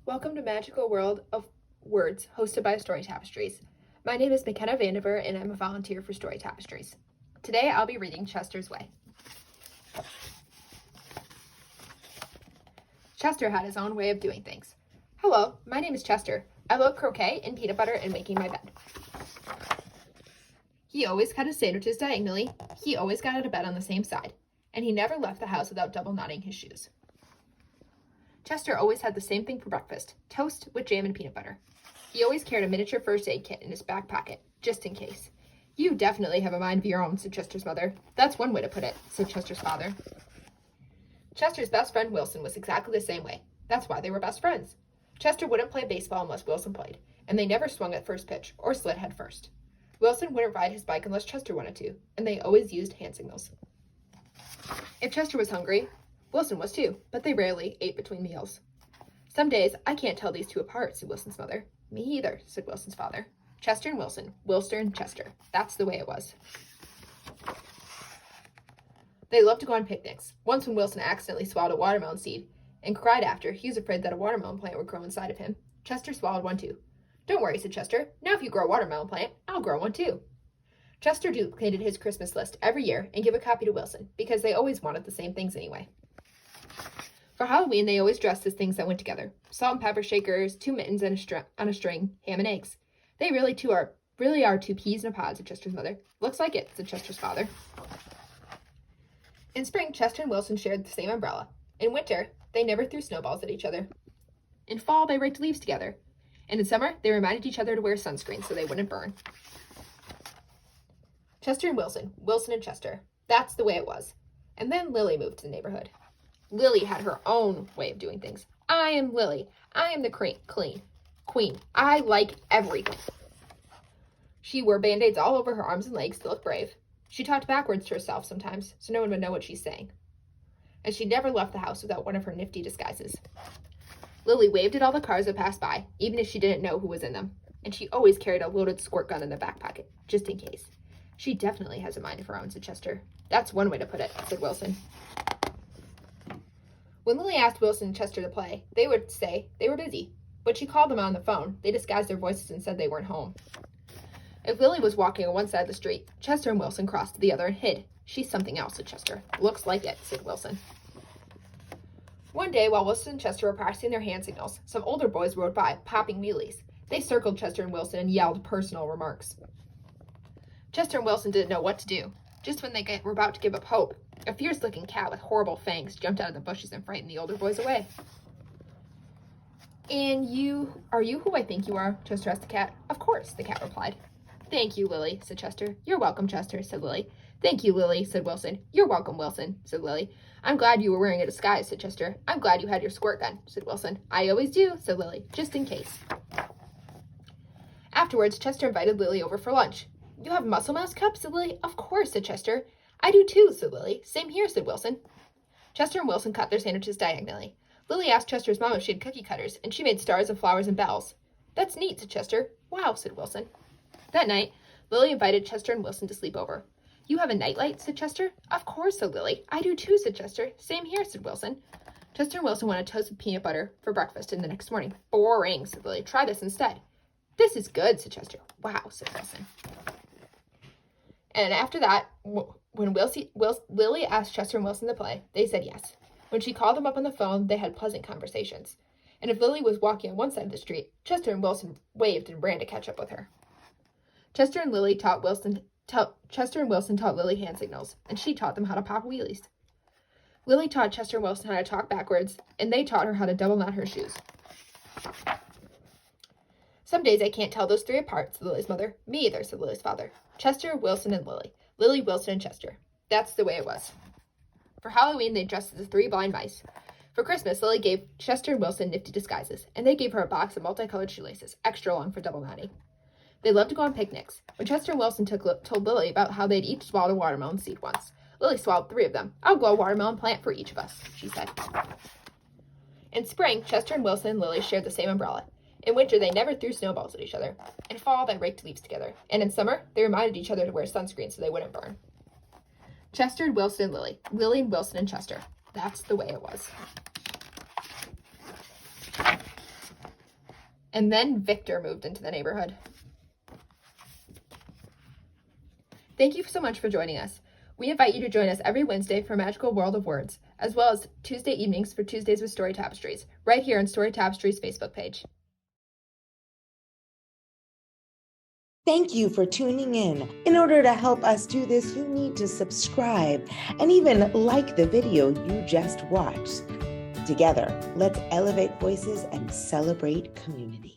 Welcome to Magical World of Words, hosted by Story Tapestries. My name is Mckenna and I'm a volunteer for Story Tapestries. Today I'll be reading Chester's Way. Chester had his own way of doing things. Hello, my name is Chester. I love croquet and peanut butter and making my bed. He always cut his sandwiches diagonally. He always got out of bed on the same side. And he never left the house without double knotting his shoes. Chester always had the same thing for breakfast, toast with jam and peanut butter. He always carried a miniature first aid kit in his back pocket, just in case. You definitely have a mind of your own, said Chester's mother. That's one way to put it, said Chester's father. Chester's best friend Wilson was exactly the same way. That's why they were best friends. Chester wouldn't play baseball unless Wilson played, and they never swung at first pitch or slid head first. Wilson wouldn't ride his bike unless Chester wanted to, and they always used hand signals. If Chester was hungry, Wilson was too, but they rarely ate between meals. Some days, I can't tell these two apart, said Wilson's mother. Me either, said Wilson's father. Chester and Wilson, Wilster and Chester. That's the way it was. They loved to go on picnics. Once when Wilson accidentally swallowed a watermelon seed and cried after, he was afraid that a watermelon plant would grow inside of him. Chester swallowed one too. Don't worry, said Chester. Now if you grow a watermelon plant, I'll grow one too. Chester duplicated his Christmas list every year and gave a copy to Wilson because they always wanted the same things anyway. For Halloween, they always dressed as things that went together. Salt and pepper shakers, 2 mittens on a string, ham and eggs. They really are 2 peas in a pod, said Chester's mother. Looks like it, said Chester's father. In spring, Chester and Wilson shared the same umbrella. In winter, they never threw snowballs at each other. In fall, they raked leaves together. And in summer, they reminded each other to wear sunscreen so they wouldn't burn. Chester and Wilson, Wilson and Chester. That's the way it was. And then Lily moved to the neighborhood. Lily had her own way of doing things. I am Lily. I am the queen. I like everything. She wore band-aids all over her arms and legs to look brave. She talked backwards to herself sometimes, so no one would know what she's saying. And she never left the house without one of her nifty disguises. Lily waved at all the cars that passed by, even if she didn't know who was in them. And she always carried a loaded squirt gun in the back pocket, just in case. She definitely has a mind of her own, said Chester. That's one way to put it, said Wilson. When Lily asked Wilson and Chester to play, they would say they were busy. When she called them on the phone, they disguised their voices and said they weren't home. If Lily was walking on one side of the street, Chester and Wilson crossed to the other and hid. She's something else, said Chester. Looks like it, said Wilson. One day, while Wilson and Chester were practicing their hand signals, some older boys rode by, popping wheelies. They circled Chester and Wilson and yelled personal remarks. Chester and Wilson didn't know what to do. Just when they were about to give up hope, a fierce-looking cat with horrible fangs jumped out of the bushes and frightened the older boys away. And are you who I think you are? Chester asked the cat. Of course, the cat replied. Thank you, Lily, said Chester. You're welcome, Chester, said Lily. Thank you, Lily, said Wilson. You're welcome, Wilson, said Lily. I'm glad you were wearing a disguise, said Chester. I'm glad you had your squirt gun, said Wilson. I always do, said Lily, just in case. Afterwards, Chester invited Lily over for lunch. You have muscle mouse cups, said Lily. Of course, said Chester. I do too, said Lily. Same here, said Wilson. Chester and Wilson cut their sandwiches diagonally. Lily asked Chester's mom if she had cookie cutters, and she made stars of flowers and bells. That's neat, said Chester. Wow, said Wilson. That night, Lily invited Chester and Wilson to sleep over. You have a nightlight, said Chester. Of course, said Lily. I do too, said Chester. Same here, said Wilson. Chester and Wilson wanted toast with peanut butter for breakfast and the next morning. Boring, said Lily. Try this instead. This is good, said Chester. Wow, said Wilson. And after that, when Lily asked Chester and Wilson to play, they said yes. When she called them up on the phone, they had pleasant conversations. And if Lily was walking on one side of the street, Chester and Wilson waved and ran to catch up with her. Chester and Wilson taught Lily hand signals, and she taught them how to pop wheelies. Lily taught Chester and Wilson how to talk backwards, and they taught her how to double knot her shoes. Some days I can't tell those 3 apart, said Lily's mother. Me either, said Lily's father. Chester, Wilson, and Lily. Lily, Wilson, and Chester. That's the way it was. For Halloween, they dressed as the 3 blind mice. For Christmas, Lily gave Chester and Wilson nifty disguises, and they gave her a box of multicolored shoelaces, extra long for double knotting. They loved to go on picnics. When Chester and Wilson told Lily about how they'd each swallowed a watermelon seed once, Lily swallowed 3 of them. I'll grow a watermelon plant for each of us, she said. In spring, Chester and Wilson and Lily shared the same umbrella. In winter, they never threw snowballs at each other. In fall, they raked leaves together. And in summer, they reminded each other to wear sunscreen so they wouldn't burn. Chester and Wilson and Lily. Lily and Wilson and Chester. That's the way it was. And then Victor moved into the neighborhood. Thank you so much for joining us. We invite you to join us every Wednesday for Magical World of Words, as well as Tuesday evenings for Tuesdays with Story Tapestries, right here on Story Tapestries' Facebook page. Thank you for tuning in. In order to help us do this, you need to subscribe and even like the video you just watched. Together, let's elevate voices and celebrate community.